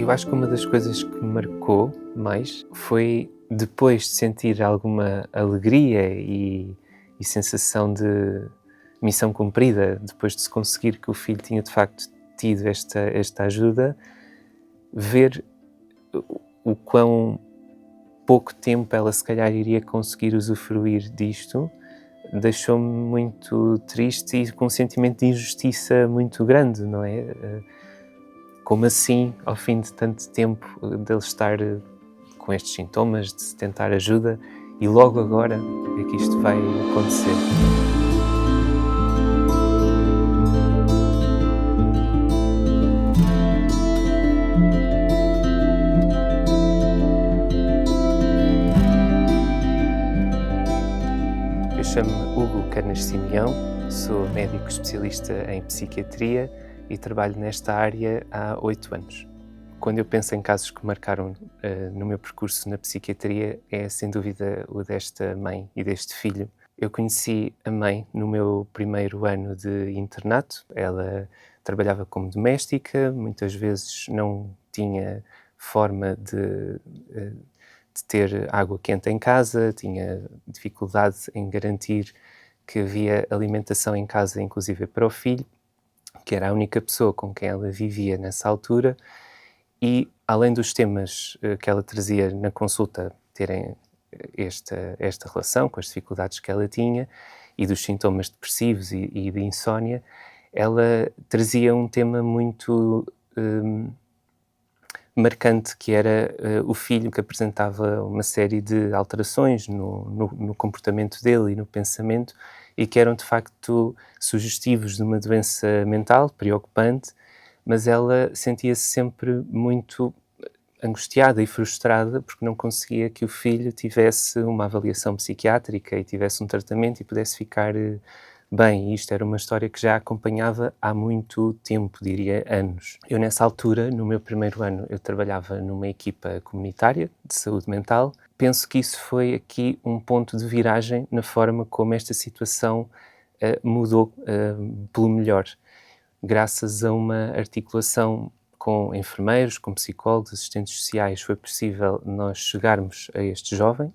Eu acho que uma das coisas que me marcou mais foi depois de sentir alguma alegria e sensação de missão cumprida, depois de se conseguir que o filho tinha de facto tido esta ajuda, ver o quão pouco tempo ela se calhar iria conseguir usufruir disto, deixou-me muito triste e com um sentimento de injustiça muito grande, não é? Como assim, ao fim de tanto tempo dele estar com estes sintomas, de se tentar ajuda, e logo agora é que isto vai acontecer. Eu chamo-me Hugo Canas Simeão, sou médico especialista em psiquiatria e trabalho nesta área há 8 anos. Quando eu penso em casos que marcaram no meu percurso na psiquiatria, é sem dúvida o desta mãe e deste filho. Eu conheci a mãe no meu primeiro ano de internato. Ela trabalhava como doméstica, muitas vezes não tinha forma de ter água quente em casa, tinha dificuldade em garantir que havia alimentação em casa, inclusive para o filho, que era a única pessoa com quem ela vivia nessa altura. E, além dos temas que ela trazia na consulta, terem esta relação com as dificuldades que ela tinha e dos sintomas depressivos e de insónia, ela trazia um tema muito marcante, que era o filho, que apresentava uma série de alterações no comportamento dele e no pensamento, e que eram de facto sugestivos de uma doença mental preocupante, mas ela sentia-se sempre muito angustiada e frustrada porque não conseguia que o filho tivesse uma avaliação psiquiátrica e tivesse um tratamento e pudesse ficar bem. E isto era uma história que já acompanhava há muito tempo, diria anos. Eu, nessa altura, no meu primeiro ano, eu trabalhava numa equipa comunitária de saúde mental. Penso que isso foi aqui um ponto de viragem na forma como esta situação mudou pelo melhor. Graças a uma articulação com enfermeiros, com psicólogos, assistentes sociais, foi possível nós chegarmos a este jovem.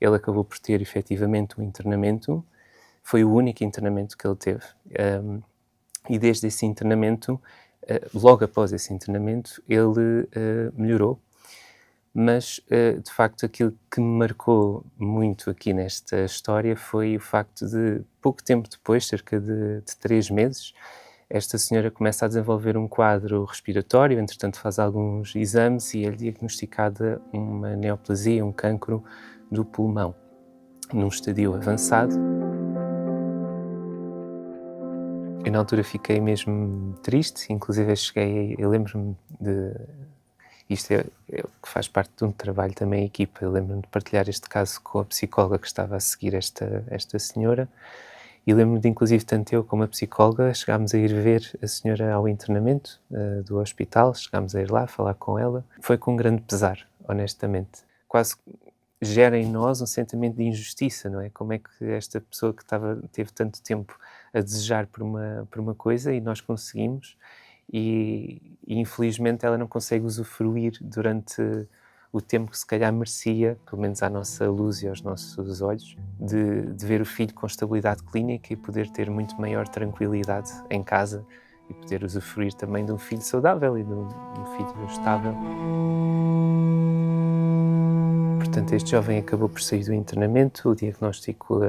Ele acabou por ter efetivamente um internamento. Foi o único internamento que ele teve. E desde esse internamento, logo após esse internamento, ele melhorou. Mas, de facto, aquilo que me marcou muito aqui nesta história foi o facto de, pouco tempo depois, cerca de 3 meses, esta senhora começa a desenvolver um quadro respiratório, entretanto faz alguns exames e é diagnosticada uma neoplasia, um cancro do pulmão, num estadio avançado. Eu na altura fiquei mesmo triste, inclusive eu lembro-me de... Isto é que faz parte de um trabalho também em equipa. Eu lembro-me de partilhar este caso com a psicóloga que estava a seguir esta senhora. E lembro-me de, inclusive, tanto eu como a psicóloga, chegámos a ir ver a senhora ao internamento do hospital, chegámos a ir lá falar com ela. Foi com um grande pesar, honestamente. Quase gera em nós um sentimento de injustiça, não é? Como é que esta pessoa que teve tanto tempo a desejar por uma coisa e nós conseguimos, e infelizmente ela não consegue usufruir durante o tempo que se calhar merecia, pelo menos à nossa luz e aos nossos olhos, de ver o filho com estabilidade clínica e poder ter muito maior tranquilidade em casa e poder usufruir também de um filho saudável e de um filho estável. Portanto, este jovem acabou por sair do internamento, o diagnóstico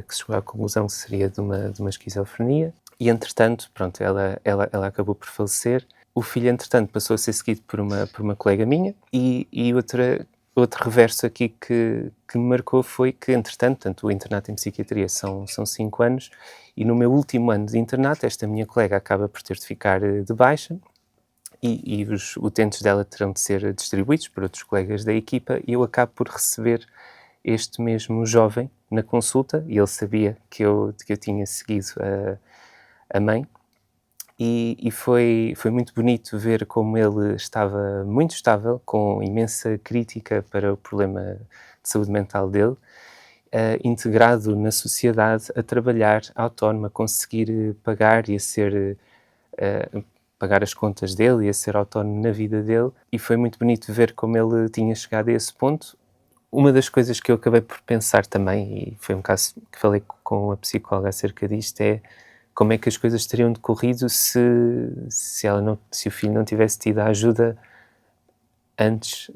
que se chegou à conclusão que seria de uma esquizofrenia, e entretanto, pronto, ela acabou por falecer. O filho, entretanto, passou a ser seguido por uma colega minha, e outro reverso aqui que me marcou foi que, entretanto, tanto o internato em psiquiatria são 5 anos, e no meu último ano de internato, esta minha colega acaba por ter de ficar de baixa, e os utentes dela terão de ser distribuídos por outros colegas da equipa, e eu acabo por receber este mesmo jovem na consulta, e ele sabia que eu tinha seguido a mãe. E foi muito bonito ver como ele estava muito estável, com imensa crítica para o problema de saúde mental dele, integrado na sociedade, a trabalhar autónomo, a conseguir pagar e a ser pagar as contas dele e a ser autónomo na vida dele, e foi muito bonito ver como ele tinha chegado a esse ponto. Uma das coisas que eu acabei por pensar também, e foi um caso que falei com a psicóloga acerca disto, é como é que as coisas teriam decorrido se o filho não tivesse tido a ajuda antes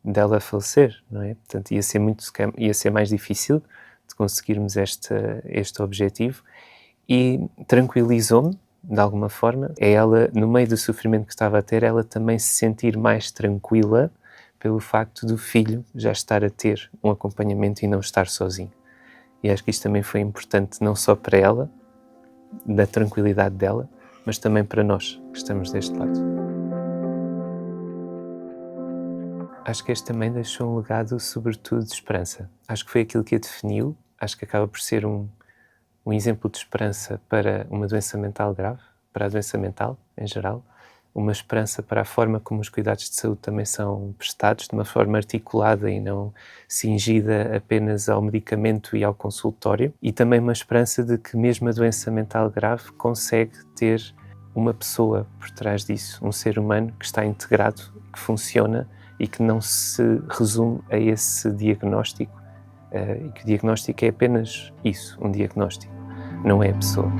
dela falecer, não é? Portanto, ia ser mais difícil de conseguirmos este objetivo, e tranquilizou-me, de alguma forma, é ela, no meio do sofrimento que estava a ter, ela também se sentir mais tranquila pelo facto do filho já estar a ter um acompanhamento e não estar sozinho. E acho que isto também foi importante, não só para ela, da tranquilidade dela, mas também para nós, que estamos deste lado. Acho que este também deixou um legado, sobretudo, de esperança. Acho que foi aquilo que a definiu, acho que acaba por ser um exemplo de esperança para uma doença mental grave, para a doença mental em geral, uma esperança para a forma como os cuidados de saúde também são prestados, de uma forma articulada e não cingida apenas ao medicamento e ao consultório, e também uma esperança de que mesmo a doença mental grave consegue ter uma pessoa por trás disso, um ser humano que está integrado, que funciona e que não se resume a esse diagnóstico, e que o diagnóstico é apenas isso, um diagnóstico, não é a pessoa.